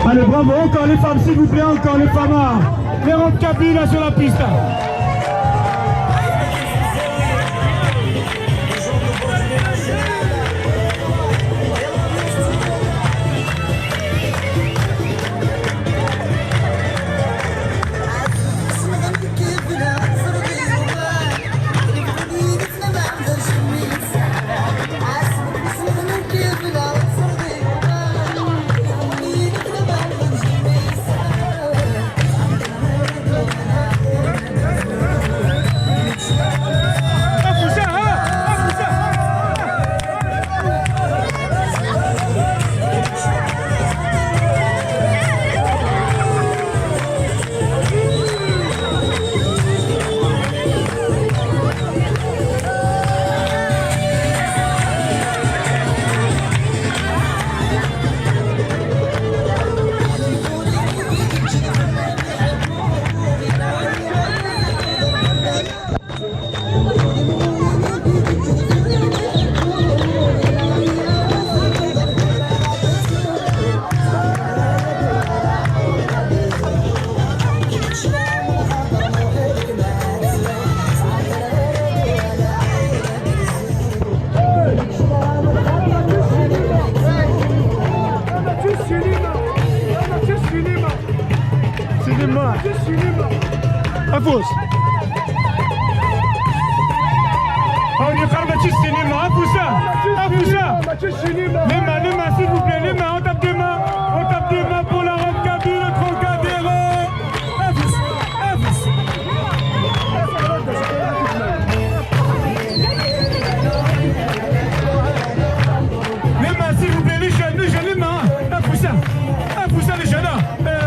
Allez, bravo, encore les femmes, s'il vous plaît, encore les femmes. Les robes cabines là sur la piste. أفوز هوني خربت السينما أفوسا les mains s'il vous plaît, les mains, on tape des mains pour la robe cabine, le Trocadéro. Les mains s'il vous plaît, les jeunes, les mains, Afoussa les jeunes.